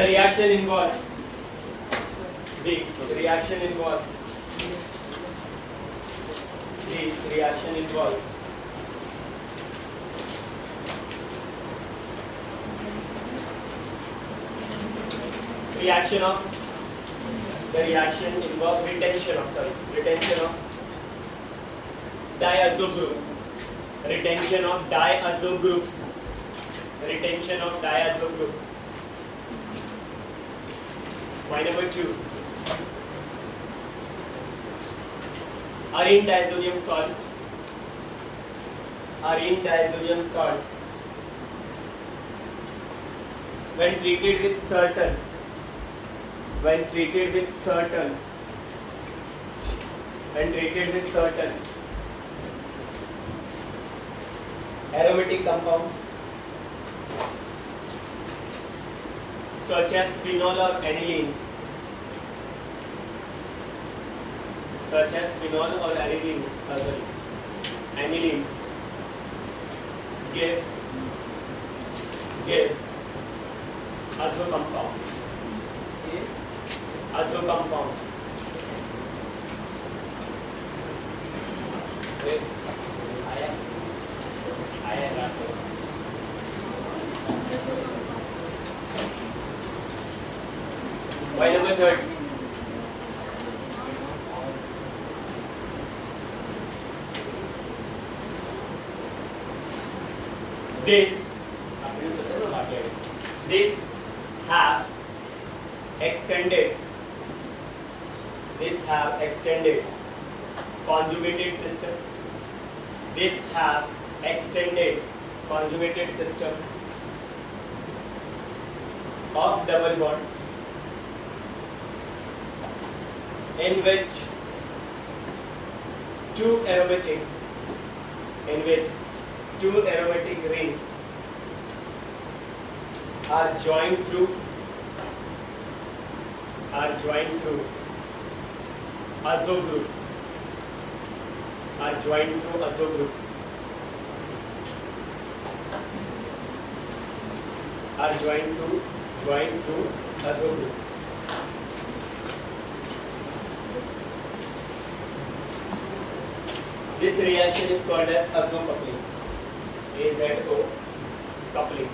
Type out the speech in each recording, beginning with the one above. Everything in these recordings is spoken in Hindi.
reaction involved. The reaction involved. The reaction involved. Reaction of the reaction involves retention of diazo group. Retention of diazo group. Retention of diazo group. Point number 2. Arene diazonium salt. Arene diazonium salt. When treated with certain aromatic compound such as phenol or aniline, aniline give azo compound. Point number 3. This have extended conjugated system. Of double bond in which two aromatic rings are joined through azo group. This reaction is called as azo coupling. AZO coupling.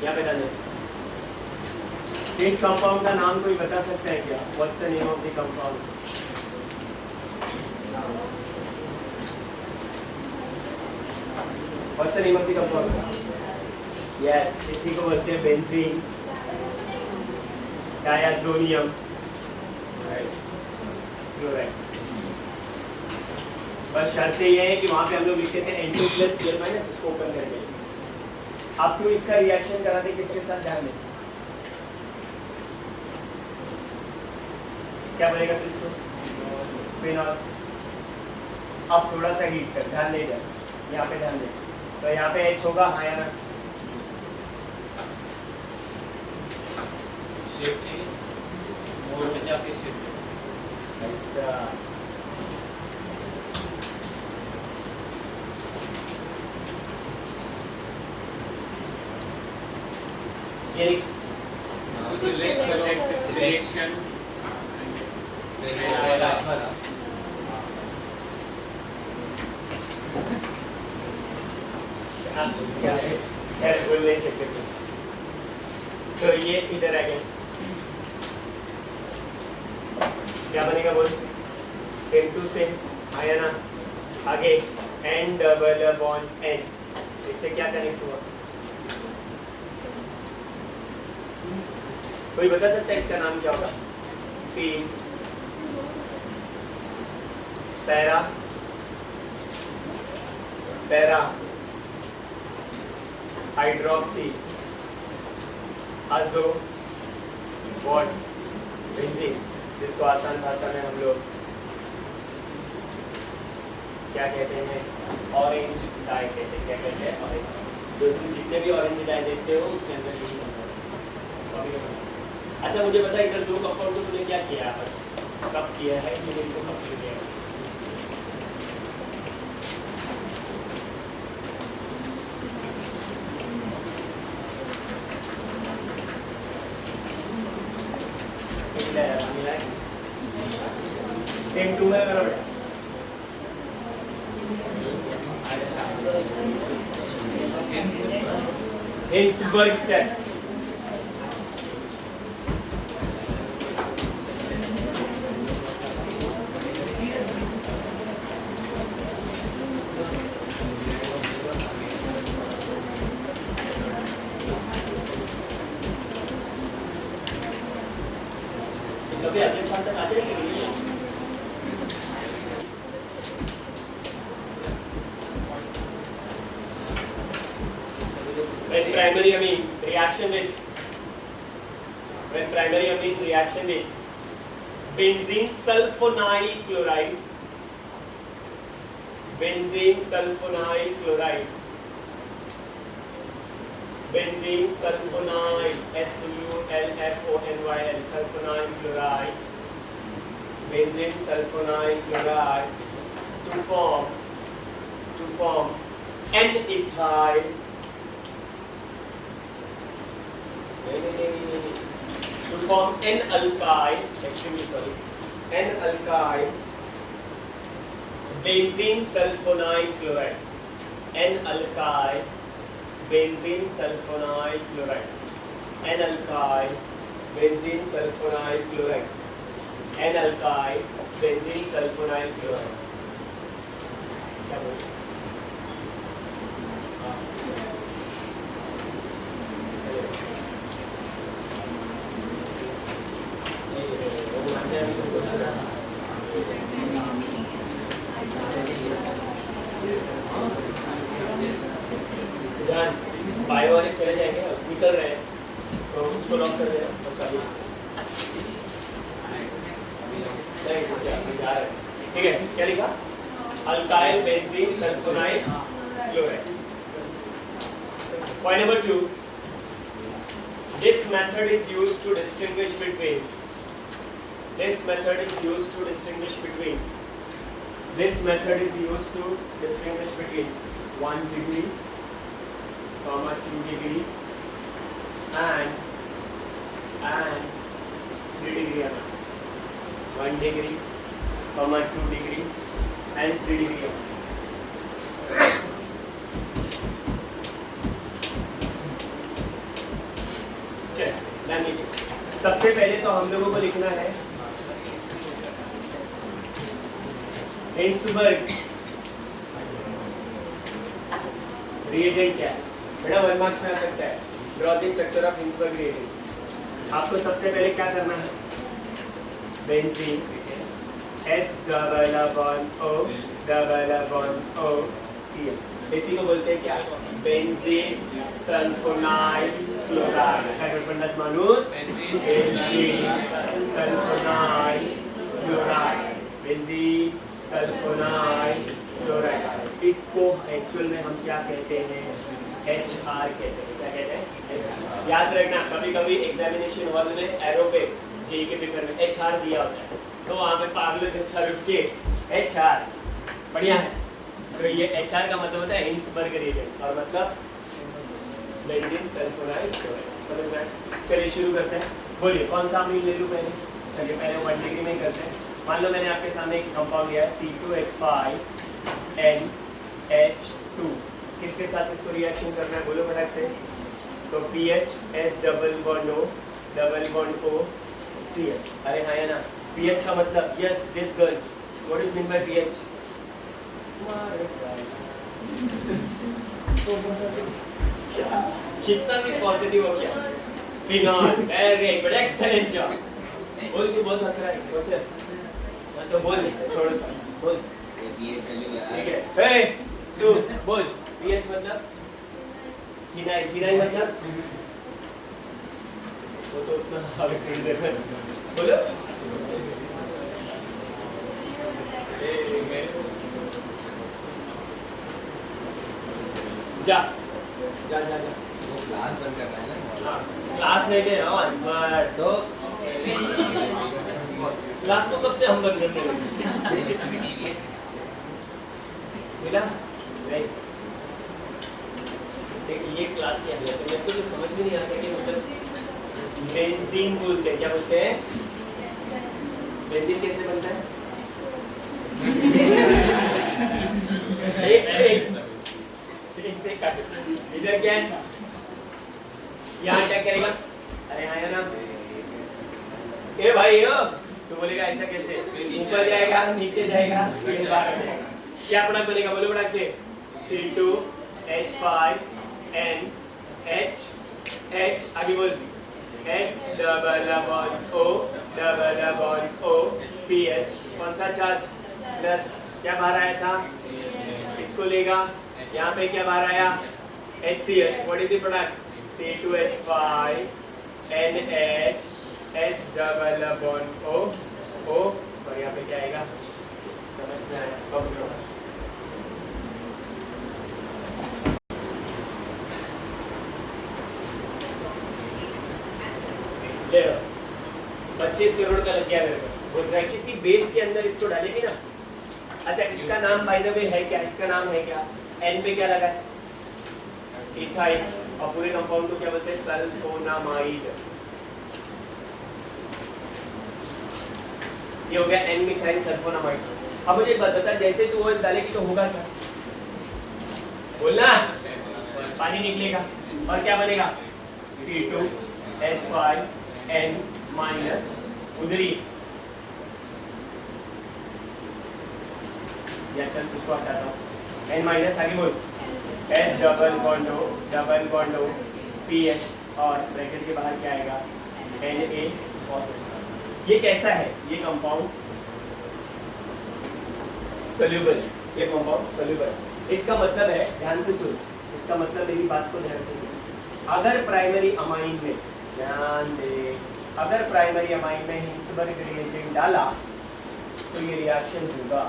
यहाँ पे डालें। इस कंपाउंड का नाम कोई बता सकता है क्या? What's the name of the compound? What's the name of the compound? Yes, इसी को बोलते हैं बेंजीन डायाजोनियम. Right. You're right. पर शर्त ये है कि वहाँ पे हम लोग लिखते थे N2+Cl- उसको ओपन करके. अब तो इसका रिएक्शन कराते किसके साथ? ध्यान दें क्या बनेगा तो इसको फिनॉल. अब थोड़ा सा हीट कर, ध्यान दे जाए यहाँ पे, ध्यान दे. तो यहाँ पे H होगा, हाँ या ना? सेफ्टी मोड में जाके सेफ्टी ऐसा. ये सिलेक्शन क्या है? बोल नहीं सकते. तो ये इधर आ गया, क्या बनेगा बोल? सेम टू सेम आया ना? आगे N डबल बॉन्ड N, इससे क्या कनेक्ट हुआ? कोई बता सकता है इसका नाम क्या होगा? P पैरा हाइड्रोक्सी आजो बॉन्ड बेंजीन, जिसको आसान भाषा में हम लोग क्या कहते हैं? ऑरेंज डाई कहते हैं. क्या कहते हैं? ऑरेंज. जो तुम जितने भी ऑरेंज डाई देखते हो उसके अंदर यही होता है. अच्छा मुझे बता, इधर दो कंपाउंड को तूने क्या किया है? कब किया है, इसीलिए इसको कंप्लीट किया है। सेम टू में करो बेटा। Hinsberg test. कभी अगले साल तक आ जाएगी। When primary amines reaction with benzene sulfonyl chloride, benzene sulfonyl chloride, benzene sulfonyl SULFONYL sulfonyl chloride, benzene sulfonyl chloride to form N-ethyl to form N-alkyl, extremely sorry, N-alkyl benzene sulfonyl chloride, N-alkyl benzene sulfonyl chloride, N-alkyl benzene sulfonyl chloride, N-alkyl benzene sulfonyl chloride। क्या बोल बायो वाले चले जाएंगे, निकल रहे हैं तो उसको लॉक कर देना और चलिए ठीक है। क्या लिखा? Alkyl benzene sulfonyl chloride. Point number 2, this method is used to distinguish between 1 degree, 2 degree and 3 degree. 1 degree, 2 degree and 3 degree. सबसे पहले तो हम लोगों को लिखना है हिंसबर्ग रिएजेंट क्या है बेटा, 1 मार्क्स में आ सकता है। Draw the structure of Hinsberg reagent. आपको सबसे पहले क्या करना है, benzene S double bond O Cl, इसी को बोलते हैं क्या, बेंजीन सल्फोनाइल क्लोराइड। हाइड्रोफंडस मानुस benzene sulfonyl chloride, benzene sulfonyl chloride. इसको एक्चुअल में हम क्या कहते हैं, HR कहते हैं। क्या कहते हैं? HR। याद रखना, कभी कभी एग्जामिनेशन हॉल में एरो पे जेई के पेपर में HR दिया होता है, तो वहाँ पे पागलों के सर उठ के HR बढ़िया है। तो ये HR का मतलब होता है हिंसबर्ग रिएजेंट और मतलब बेंजीन सल्फोनाइल क्लोराइड। समझ में आया? चलिए शुरू करते हैं। बोलिए कौन सा अमीन ले लूँ पहले? चलिए पहले 1 डिग्री में ही करते हैं। मान लो मैंने आपके सामने एक कंपाउंड लिया है C2H5NH2। किसके साथ इसको रिएक्शन करना है बोलो फटाक से। तो PH S double bond O Cl। अरे हाँ या ना, PH का मतलब yes this girl, what is mean by PH? कितना भी पॉजिटिव हो क्या, phenol. Very good, excellent job. बोल के बहुत हंस रहा है, सोच तो बोल थोड़ा सा बोल। ठीक है, हे तू बोल पीएच मतलब फिनाइल, फिनाइल मतलब वो तो उतना आगे चल दे बोलो। जा जा जा जा, वो क्लास बंद करना है ना। हाँ क्लास नहीं दे रहा हूँ तो क्लास को कब से हम लोग करने लगे? मिला नहीं? ये क्लास की अहमियत है। मेरे को तो समझ में नहीं आता कि मतलब बेंजीन बोलते हैं, क्या बोलते हैं? बेंजीन कैसे बनता है? एक से इधर क्या है? यहाँ क्या करेगा? अरे आया ना, ए भाई हो, तो बोलेगा ऐसा कैसे? ऊपर जाएगा, नीचे जाएगा, फिर बाहर जाएगा। क्या प्रोडक्ट बनेगा? बोलो प्रोडक्ट से C2H5NH आगे बोल S double bond O double bond O PH। कौन सा चार्ज? प्लस। क्या बाहर आया था? इसको लेगा, यहाँ पे क्या बाहर आया? HCl। What is the product? C2H5NH S double bond O और यहाँ पे क्या आएगा? समझ में आया? ले लो, 25 करोड़ का लग गया मेरे को। बोल रहा है किसी बेस के अंदर इसको डालेंगे ना। अच्छा, इसका नाम बाय द वे है क्या? इसका नाम है क्या? N पे क्या लगा है? इथाइल। और पूरे कंपाउंड को क्या बोलते हैं? सल्फोनामाइड। ये हो गया N मिथाइल सल्फोनामाइड। अब मुझे एक बात बता, जैसे तू OH डालेगी तो होगा क्या? बोलना, पानी निकलेगा और क्या बनेगा? C2H5N माइनस उधरी या चल उसको हटाता हूँ, N माइनस आगे बोल S double bond O PH और ब्रैकेट के बाहर क्या आएगा? Na positive. ये कैसा है? ये कंपाउंड सोल्यूबल। ये कंपाउंड सोल्यूबल। इसका मतलब है, ध्यान से सुन, इसका मतलब मेरी बात को ध्यान से सुन। अगर प्राइमरी अमाइन में, ध्यान दे, अगर प्राइमरी अमाइन में हिंसबर्ग रिएजेंट डाला तो ये रिएक्शन होगा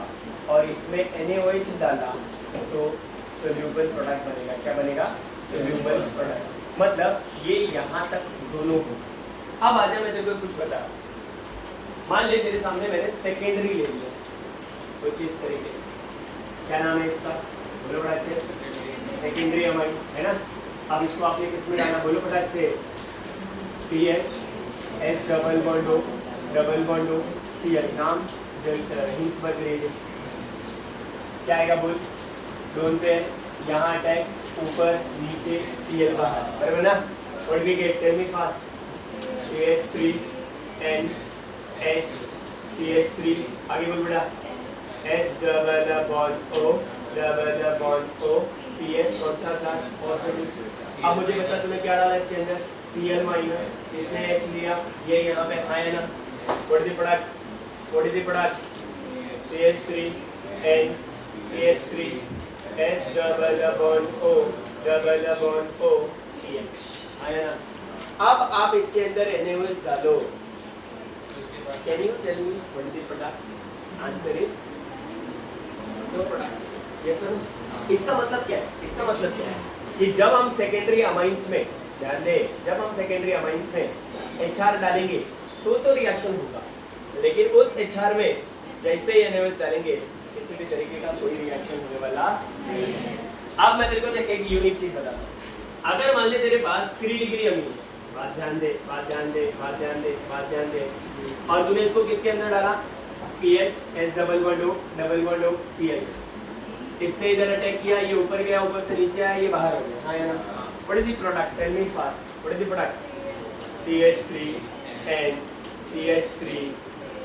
और इसमें NaOH डाला तो सोल्यूबल प्रोडक्ट बनेगा। क्या बनेगा? Soluble product. मतलब ये यहाँ तक दोनों को। अब आजा मैं तेरे को कुछ बता। मान ले तेरे सामने मैंने सेकेंडरी ले लिया कुछ इस तरीके से। क्या नाम है इसका? बोलो फटाक से। सेकेंडरी अमाइन है ना। अब इसको आपने किस में डालना? बोलो फटाक से। PH S double bond O Cl। नाम हिंसबर्ग रिएजेंट। क्या आएगा? बोल। दोनों पे यहाँ अटैक, ऊपर नीचे, Cl बाहर, बराबर ना? What we get? Tell me fast. CH3NH CH3 आगे बोल बेटा। S double bond O PH। कौन सा चार्ज? पॉजिटिव। अब मुझे बता तूने क्या डाला इसके अंदर? Cl माइनस, इसने H लिया, ये यहाँ पे आया ना। What is the product? CH3N CH3 S double bond O PH आया ना। अब आप इसके अंदर NaOH डालो। Can you tell me what is the product? Answer is no product. Yes or no? इसका मतलब क्या है? इसका मतलब क्या है कि जब हम सेकेंडरी अमाइंस में, ध्यान दे, जब हम सेकेंडरी अमाइंस में HR डालेंगे तो रिएक्शन होगा, लेकिन उस HR में जैसे ही NaOH डालेंगे किसी भी तरीके का कोई रिएक्शन होने वाला नहीं है। अब मैं तेरे को एक यूनिक चीज बताता हूँ। अगर मान ले तेरे पास 3 डिग्री अमीन, बात ध्यान दे, और तूने इसको किसके अंदर डाला? PH S double bond O Cl। इसने इधर अटैक किया, ये ऊपर गया, ऊपर से नीचे आया, ये बाहर हो गया। हाँ या ना? What is the product? Tell me fast. What is the product? CH3N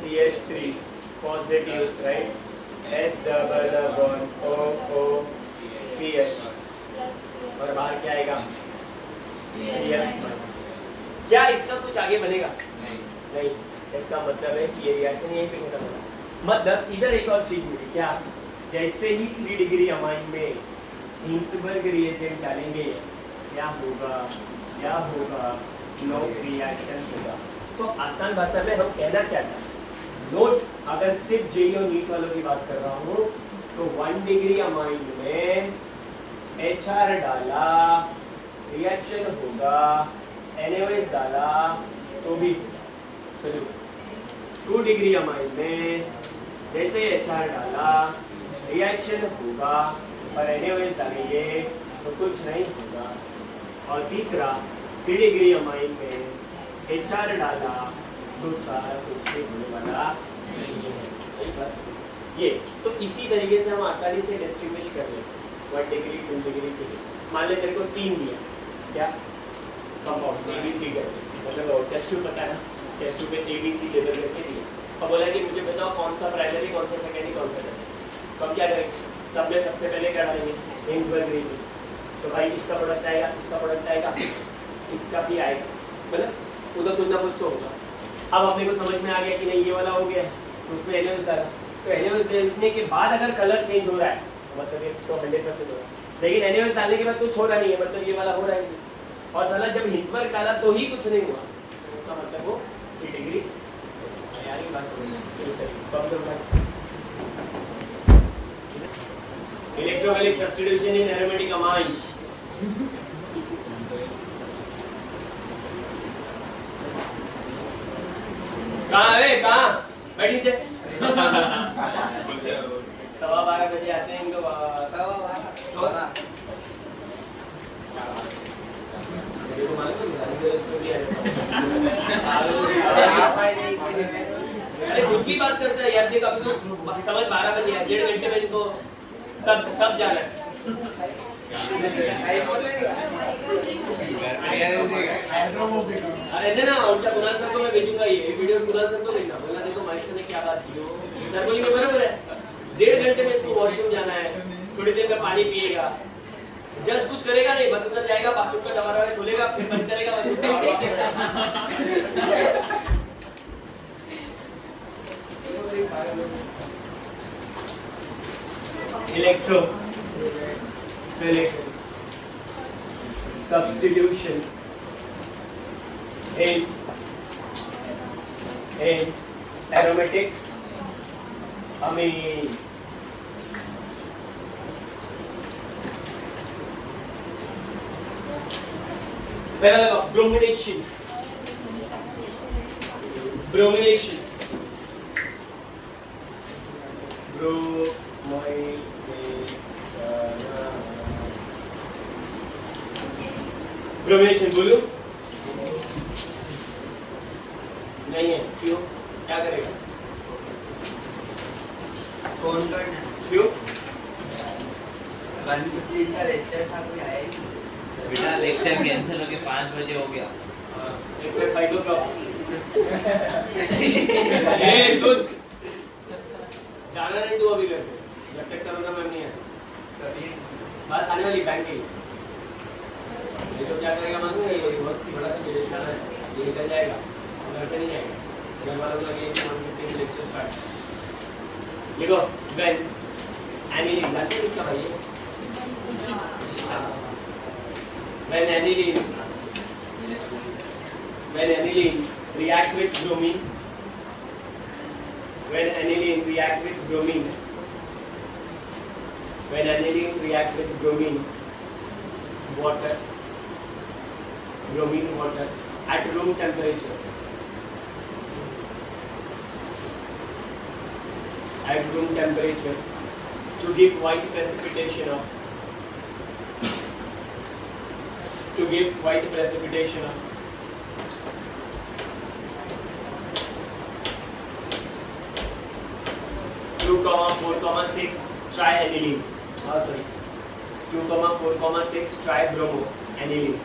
CH3 positive, right? S double bond O PH और बाहर क्या आएगा? Cl plus. क्या इसका कुछ आगे बनेगा? नहीं। इसका मतलब है कि ये रिएक्शन यहीं पे खत्म होगा। मतलब इधर एक और चीज मिली। क्या? जैसे ही 3 डिग्री अमाइन में हिंसबर्ग रिएजेंट डालेंगे क्या होगा? नो रिएक्शन होगा। तो आसान भाषा में हम कहना क्या चाहते हैं? नोट, अगर सिर्फ जेई और नीट वालों की बात कर रहा हूँ तो 1 डिग्री अमाइन में HR डाला रिएक्शन होगा, NaOH डाला तो भी सोल्यूबल। 2 डिग्री अमाइन में जैसे HR डाला रिएक्शन होगा, और NaOH डालेंगे तो कुछ नहीं होगा। और तीसरा 3 डिग्री अमाइन में HR डाला तो सारा कुछ भी होने वाला नहीं है। बस ये तो इसी तरीके से हम आसानी से डिस्ट्रीब्यूट कर लें 1 डिग्री 2 डिग्री 3। मान ले तेरे को 3 दिया, क्या कंपाउंड ABC करके, मतलब टेस्ट ट्यूब पता है ना, टेस्ट ट्यूब पे ABC लेबल करके दिया, अब बोला कि मुझे बताओ कौन सा प्राइमरी, कौन सा सेकेंडरी, कौन सा टर्मिनरी। तो अब क्या करेंगे, सब में सबसे पहले क्या डालेंगे, हिंसबर्ग रेटिंग। तो भाई इसका प्रोडक्ट आएगा, इसका प्रोडक्ट आएगा, इसका भी आएगा, मतलब उधर कुछ ना कुछ तो होगा। अब अपने को समझ में आ गया कि नहीं ये वाला हो गया, तो उसमें NaOH डाला, तो NaOH डालने के बाद अगर कलर चेंज हो रहा है मतलब ये तो 100% हो रहा है, लेकिन NaOH डालने के बाद कुछ हो रहा नहीं है, मतलब ये वाला हो रहा है। और साला जब हिंसबर्ग डाला तो ही कुछ नहीं हुआ, तो इसका मतलब वो 3 डिग्री यार ये बात समझ में इस तरीके कॉम्प्रोमाइज। इलेक्ट्रोलिटिक सब्स्टिट्यूशन इन एरोमेटिक अमाइन। कहाँ है, कहाँ बैठी थे 12:15 बजे आते हैं इनको, 12:15 देखो मालूम है अरे खुद भी बात करता है यार, देख अभी तो समझ 12 बजे है, 1.5 घंटे में इनको सब जाना है। अरे ना उल्टा कुणाल सर को मैं भेजूंगा, ये वीडियो कुणाल सर को भेजना, बोलना देखो माइक सर ने क्या बात की हो, सर बोलेंगे बराबर है, 1.5 घंटे में इसको वॉशरूम जाना है, थोड़ी देर में पानी पिएगा, जस्ट कुछ करेगा नहीं, बस उधर जाएगा, बाथरूम का दरवाजा खोलेगा, फिर बंद करेगा, बस electrolytic substitution in aromatic amine. पहला लगा bromination, bromination, ब्रोमिनेशन बोलो नहीं है, क्यों, क्या करेगा, कौन करना, क्यों 1:15 का लेक्चर था, कोई आया ही नहीं बेटा, लेक्चर कैंसिल हो गया, 5 बजे हो गया, लेक्चर 5 o'clock ए सुन जाना नहीं तू अभी करके, जब तक करोना मैम नहीं है तभी बस आने वाली बैंक की। ये तो क्या करेगा मालूम है, ये बहुत बड़ा सिचुएशन है, ये निकल जाएगा, घर पे नहीं जाएगा, घर वालों को लगे 1:15 की लेक्चर स्टार्ट। देखो व्हेन एनिलीन जानते हैं इसका भाई, when aniline react with bromine, when aniline react with bromine, when aniline react with bromine water, bromine water at room temperature, at room temperature to give white precipitation of 2,4,6 trianiline. Oh, sorry. 2,4,6 tribromoaniline.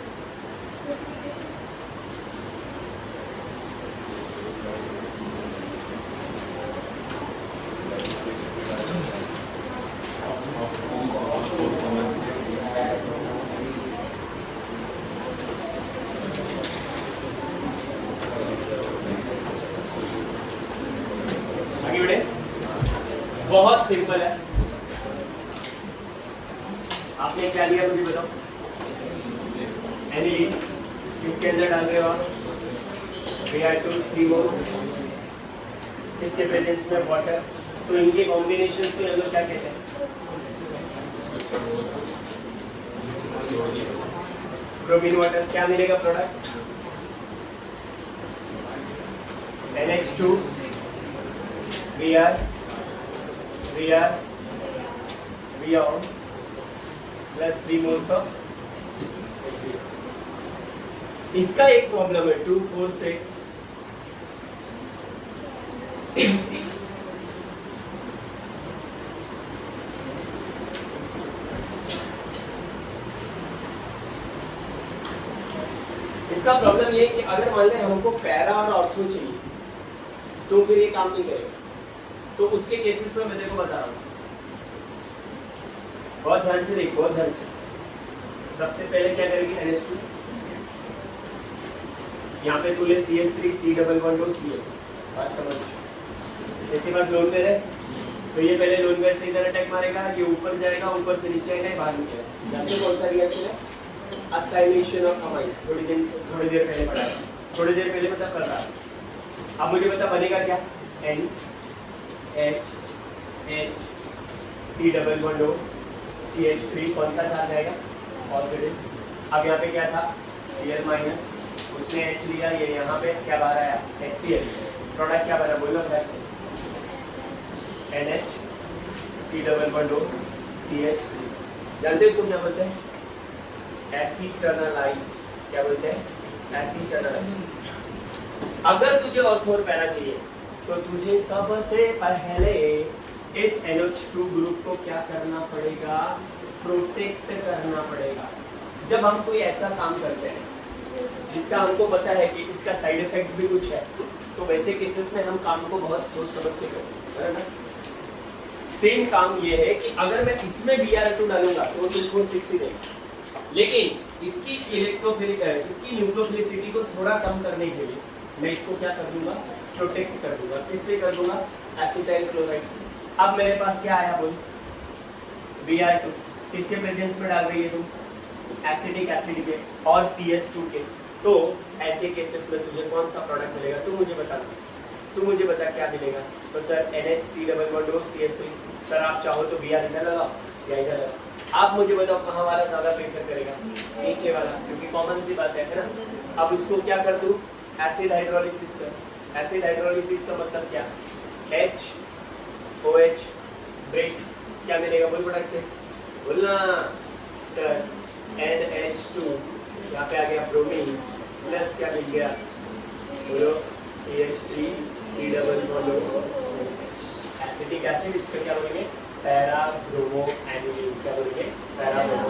आगे बढ़े, बहुत सिंपल है। आपने क्या लिया मुझे बताओ, एनिलीन किसके अंदर डाल रहे हो आप, Br2 3 मोल्स, इसके प्रेजेंस में वाटर, तो इनके कॉम्बिनेशंस को हम लोग क्या कहते हैं, ब्रोमीन वाटर। क्या मिलेगा product, NH2 Br plus 3 moles of. इसका एक प्रॉब्लम है 246 इसका प्रॉब्लम ये है कि अगर मान लें हमको पैरा और ऑर्थो चाहिए तो फिर ये काम नहीं करेगा। तो उसके केसेस में मैं देखो बता रहा हूँ, बहुत ध्यान से देख, बहुत ध्यान से। सबसे पहले क्या करेगी NH2, यहाँ पे तू ले CH3 C डबल बॉन्ड और Cl। बात समझ, इसके पास लोन पेयर है तो ये पहले लोन पेयर से इधर अटैक मारेगा, ये ऊपर जाएगा, ऊपर से नीचे आएगा, बाहर निकलेगा। जानते कौन सा रिएक्शन है? Acylation of amine. थोड़ी देर पहले पढ़ा, थोड़ी देर पहले मतलब कर रहा। अब मुझे बता बनेगा क्या? NH C double bond O CH3 कौन सा चार्ज आएगा? पॉजिटिव। अब यहाँ पे क्या था? Cl माइनस, उसने H लिया, ये यहाँ पे क्या बाहर आया? HCl। प्रोडक्ट क्या बना बोलो फिर से? NH C double bond O CH3। जानते हो इसको क्या बोलते हैं? एसीटोनालाइन। क्या बोलते हैं? एसीटोनालाइन। अगर तुझे ऑर्थो और पैरा चाहिए तो तुझे सबसे पहले इस NH2 ग्रुप को क्या करना पड़ेगा? प्रोटेक्ट करना पड़ेगा। जब हम कोई ऐसा काम करते हैं जिसका हमको पता है कि इसका साइड इफेक्ट्स भी कुछ है, तो वैसे केसेस में हम काम को बहुत सोच समझ के करते हैं ना। सेम काम ये है कि अगर मैं इसमें Br2 डालूंगा तो 246 देगा, लेकिन इसकी इसकी न्यूक्लियोफिलिसिटी को थोड़ा कम करने के लिए मैं इसको क्या कर दूंगा? प्रोटेक्ट कर दूंगा। किससे कर दूंगा? एसिटाइल क्लोराइड से। अब मेरे पास क्या आया बोल? Br2 किसके प्रेजेंस में डाल रही है तुम? एसिडिक एसिड के और CH2 के। तो ऐसे केसेस में तुझे कौन सा प्रोडक्ट मिलेगा? तू मुझे बता क्या मिलेगा? तो sir NH C double bond O CH3। Sir आप चाहो तो Br इधर लगाओ या इधर लगाओ। आप मुझे बताओ कहाँ वाला ज्यादा प्रेफर करेगा? नीचे वाला, क्योंकि कॉमन सी बात है ना। अब इसको क्या कर दूं? एसिड हाइड्रोलिसिस कर। एसिड हाइड्रोलिसिस का मतलब क्या? HOH break. क्या मिलेगा बोल प्रोडक्ट से? बोलना सर NH2, यहाँ पे आ गया ब्रोमीन, प्लस क्या मिल गया? बोलो CH3 C double bond O acetic acid. इसको क्या बोलेंगे? Para bromo aniline. क्या बोलेंगे? Para bromo.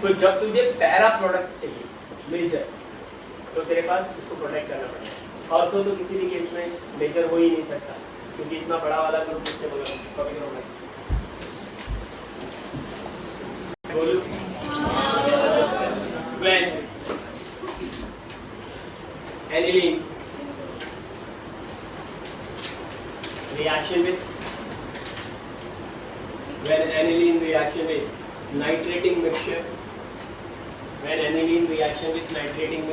तो जब तुझे पैरा प्रोडक्ट चाहिए मेजर, तो तेरे पास उसको प्रोटेक्ट करना पड़ेगा। ऑर्थो तो किसी भी केस में मेजर हो ही नहीं सकता, क्योंकि इतना बड़ा वाला ग्रुप उसने बोला बोलो when aniline reaction with nitrating mixture, when aniline reaction with nitrating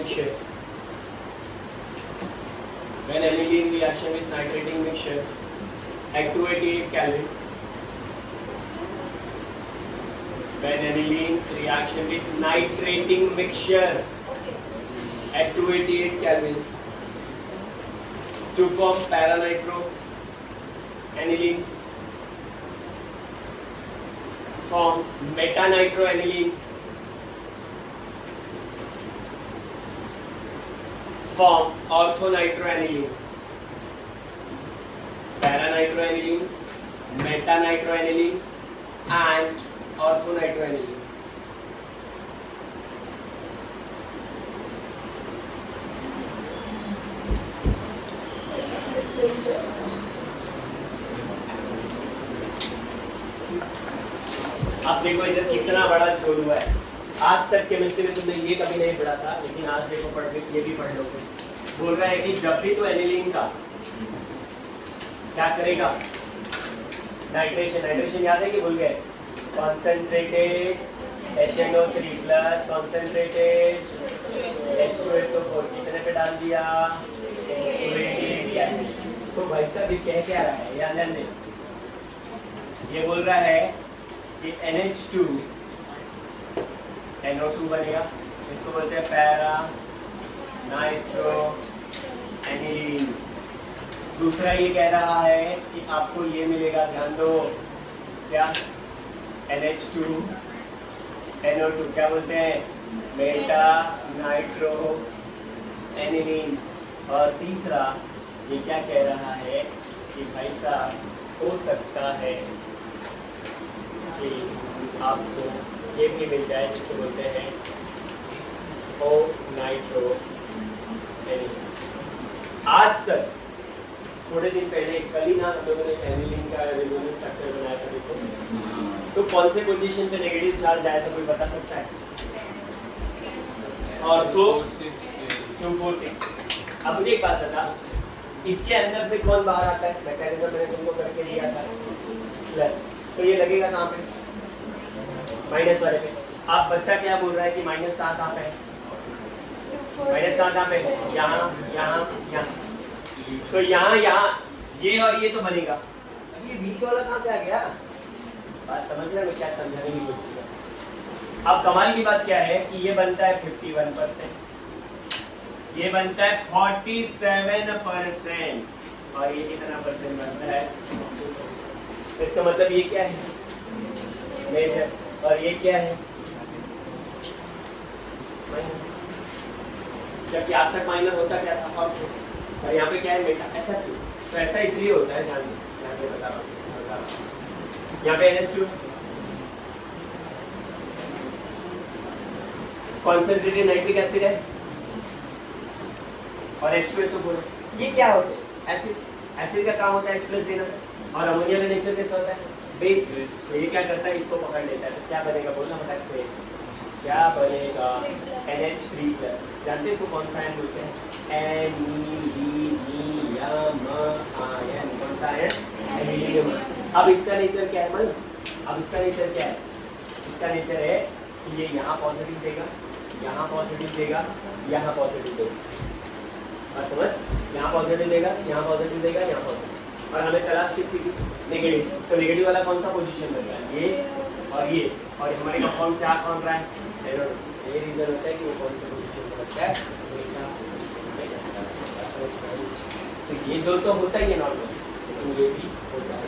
mixture at 288 Kelvin, when aniline reaction with nitrating mixture at 288 Kelvin to form paranitro aniline, form metanitro aniline, form orthonitro aniline, paranitro aniline, metanitro aniline and orthonitro aniline. अब देखो इधर कितना बड़ा छोड़ हुआ है। आज तक केमिस्ट्री में तुमने ये कभी नहीं पढ़ा था, लेकिन आज देखो पढ़ के ये भी पढ़ लोगे। बोल रहा है कि जब भी तो एनिलीन का क्या करेगा? नाइट्रेशन याद है कि भूल गए? Concentrated HNO3 plus concentrated H2SO4 कितने पे डाल दिया? तो भाई साहब ये कह क्या रहा है? याद है? ये बोल रहा है कि NH2 NO2 बनेगा, इसको बोलते हैं पैरा नाइट्रो एनिलीन। दूसरा ये कह रहा है कि आपको ये मिलेगा, ध्यान दो, क्या NH2 NO2 क्या बोलते हैं, मेटा नाइट्रो एनिलीन। और तीसरा ये क्या कह रहा है कि भाई साहब हो सकता है कि आपको ये भी मिल जाए जिसको बोलते हैं ओ नाइट्रो एनिलीन। आज तक थोड़े दिन पहले कल ही ना हम लोगों ने एनिलीन का रेजोनेंस स्ट्रक्चर बनाया था, देखो तो कौन से पोजीशन पे नेगेटिव चार्ज आया था कोई बता सकता है? और तो 246। अब मुझे एक बात बता, इसके अंदर से कौन बाहर आता है? मैकेनिज्म मैंने तुमको करके दिया था, प्लस, तो ये लगेगा कहाँ पे? माइनस वाले पे। आप बच्चा क्या बोल रहा है कि माइनस कहाँ पे है? माइनस कहाँ पे है? यहाँ यहाँ यहाँ, तो यहाँ ये और ये तो बनेगा। अब ये बीच वाला कहाँ से आ गया? बात समझ रहे हो क्या समझाने की कोशिश कर? अब कमाल की बात क्या है कि ये बनता है 51%, ये बनता है 47%, और ये कितना परसेंट बनता है? तो इसका मतलब ये क्या है? मेजर। और ये क्या है? माइनर। जबकि आज तक माइनर होता क्या था? और यहाँ पे क्या है? मेटा। ऐसा क्यों? तो ऐसा इसलिए होता है, ध्यान यहाँ पे बता रहा हूँ। यहाँ पे NH2 कॉन्सेंट्रेटेड नाइट्रिक एसिड है और H2SO4। ये क्या होते हैं? एसिड। एसिड का काम होता है एक्सप्रेस देना, और अमोनिया का नेचर कैसा होता है? बेस। तो ये क्या करता है? इसको पकड़ लेता है। तो क्या बनेगा? बोलना फटाक से, क्या बनेगा? NH3+। जानते हैं इसको कौन सा आयन बोलते हैं? आयन। कौन सा आयन? एनिलीनियम। अब इसका नेचर क्या है? मान, अब इसका नेचर क्या है? इसका नेचर है कि ये यहाँ पॉजिटिव देगा, यहाँ पॉजिटिव देगा, यहाँ पॉजिटिव देगा। बात समझ? यहाँ पॉजिटिव देगा, यहाँ पॉजिटिव देगा, यहाँ पॉजिटिव। और हमें तलाश किसकी थी? नेगेटिव। तो नेगेटिव वाला कौन सा पोजीशन बन रहा है? ये और ये, और हमारे कंपाउंड से आ कौन रहा है? ये रीजन होता है कि वो कौन से पोजीशन पर रखता है। तो ये दो तो होता ही है नॉर्मल, लेकिन ये भी होता है।